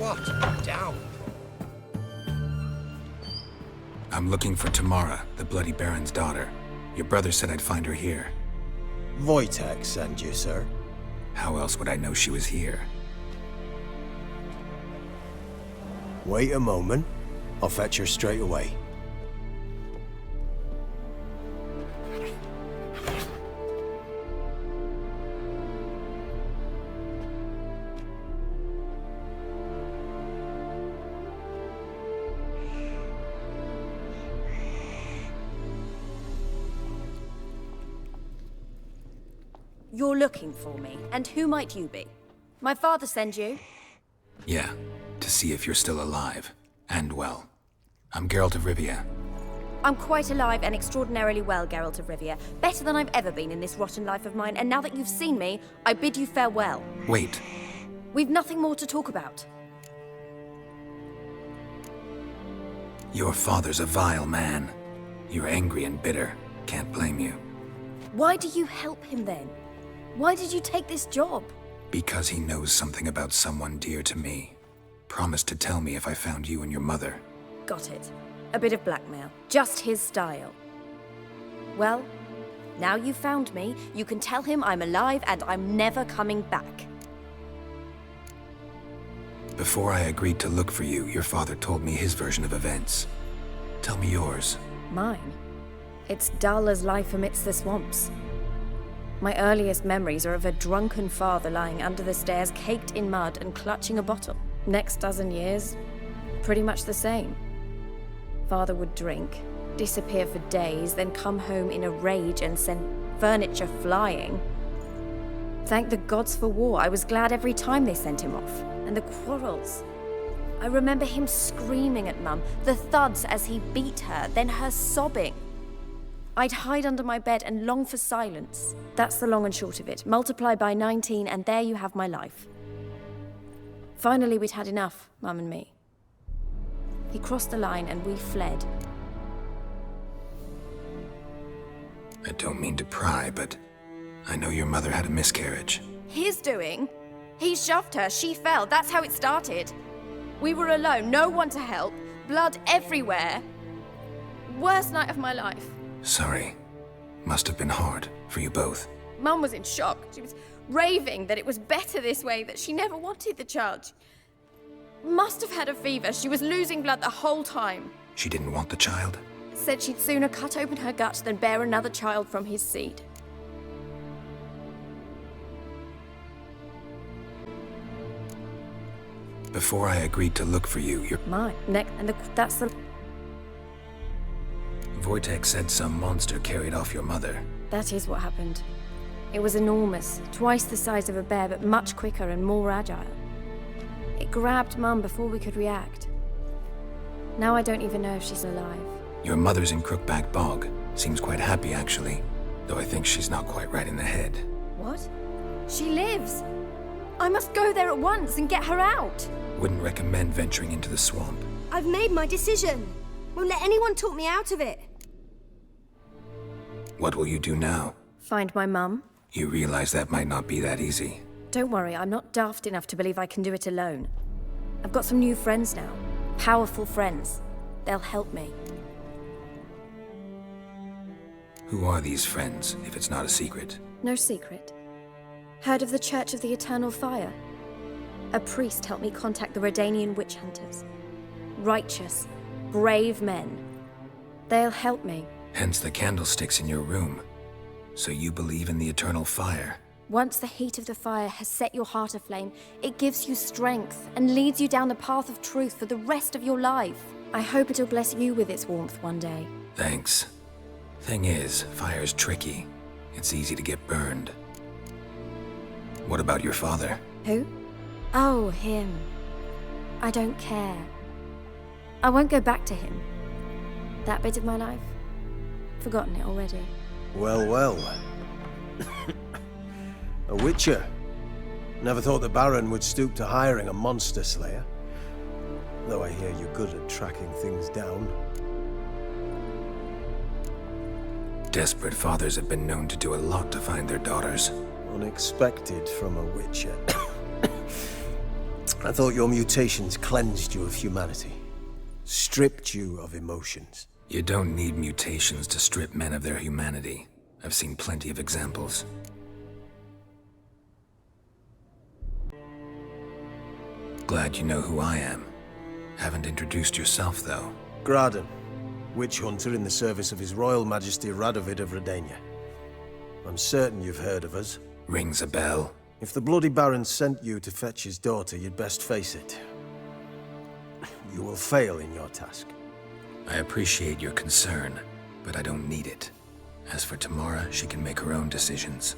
What? Down. I'm looking for Tamara, the Bloody Baron's daughter. Your brother said I'd find her here. Wojtek sent you, sir. How else would I know she was here? Wait a moment. I'll fetch her straight away. You're looking for me, and who might you be? My father sent you? Yeah, to see if you're still alive. And well. I'm Geralt of Rivia. I'm quite alive and extraordinarily well, Geralt of Rivia. Better than I've ever been in this rotten life of mine, and now that you've seen me, I bid you farewell. Wait. We've nothing more to talk about. Your father's a vile man. You're angry and bitter. Can't blame you. Why do you help him then? Why did you take this job? Because he knows something about someone dear to me. Promised to tell me if I found you and your mother. Got it. A bit of blackmail. Just his style. Well, now you've found me, you can tell him I'm alive and I'm never coming back. Before I agreed to look for you, your father told me his version of events. Tell me yours. Mine? It's dull as life amidst the swamps. My earliest memories are of a drunken father lying under the stairs, caked in mud and clutching a bottle. Next dozen years, pretty much the same. Father would drink, disappear for days, then come home in a rage and send furniture flying. Thank the gods for war. I was glad every time they sent him off. And the quarrels. I remember him screaming at Mum, the thuds as he beat her, then her sobbing. I'd hide under my bed and long for silence. That's the long and short of it. Multiply by 19 and there you have my life. Finally, we'd had enough, Mum and me. He crossed the line and we fled. I don't mean to pry, but I know your mother had a miscarriage. His doing? He shoved her, she fell, that's how it started. We were alone, no one to help, blood everywhere. Worst night of my life. Sorry. Must have been hard for you both. Mum was in shock. She was raving that it was better this way, that she never wanted the child. Must have had a fever. She was losing blood the whole time. She didn't want the child? Said she'd sooner cut open her gut than bear another child from his seed. Before I agreed to look for you, your... Mine. That's the... Wojtek said some monster carried off your mother. That is what happened. It was enormous, twice the size of a bear, but much quicker and more agile. It grabbed Mum before we could react. Now I don't even know if she's alive. Your mother's in Crookback Bog. Seems quite happy, actually. Though I think she's not quite right in the head. What? She lives! I must go there at once and get her out! Wouldn't recommend venturing into the swamp. I've made my decision. Won't let anyone talk me out of it. What will you do now? Find my mum. You realize that might not be that easy. Don't worry, I'm not daft enough to believe I can do it alone. I've got some new friends now. Powerful friends. They'll help me. Who are these friends, if it's not a secret? No secret. Heard of the Church of the Eternal Fire? A priest helped me contact the Redanian witch hunters. Righteous, brave men. They'll help me. Hence the candlesticks in your room. So you believe in the eternal fire? Once the heat of the fire has set your heart aflame, it gives you strength and leads you down the path of truth for the rest of your life. I hope it'll bless you with its warmth one day. Thanks. Thing is, fire's tricky. It's easy to get burned. What about your father? Who? Oh, him. I don't care. I won't go back to him. That bit of my life? Forgotten it already. Well, well. A witcher. Never thought the Baron would stoop to hiring a monster slayer. Though I hear you're good at tracking things down. Desperate fathers have been known to do a lot to find their daughters. Unexpected from a witcher. I thought your mutations cleansed you of humanity, stripped you of emotions. You don't need mutations to strip men of their humanity. I've seen plenty of examples. Glad you know who I am. Haven't introduced yourself, though. Graden, witch hunter in the service of His Royal Majesty Radovid of Redania. I'm certain you've heard of us. Rings a bell. If the Bloody Baron sent you to fetch his daughter, you'd best face it. You will fail in your task. I appreciate your concern, but I don't need it. As for Tamara, she can make her own decisions.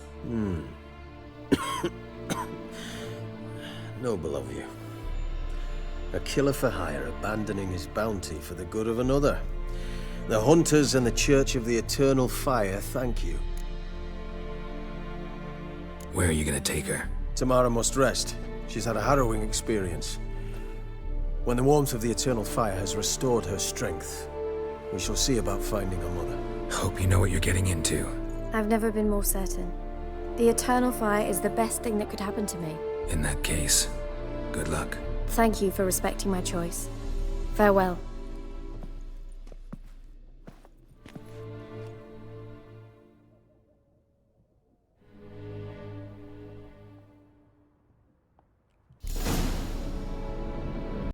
Noble of you. A killer for hire abandoning his bounty for the good of another. The Hunters and the Church of the Eternal Fire thank you. Where are you gonna take her? Tamara must rest. She's had a harrowing experience. When the warmth of the Eternal Fire has restored her strength, we shall see about finding her mother. Hope you know what you're getting into. I've never been more certain. The Eternal Fire is the best thing that could happen to me. In that case, good luck. Thank you for respecting my choice. Farewell.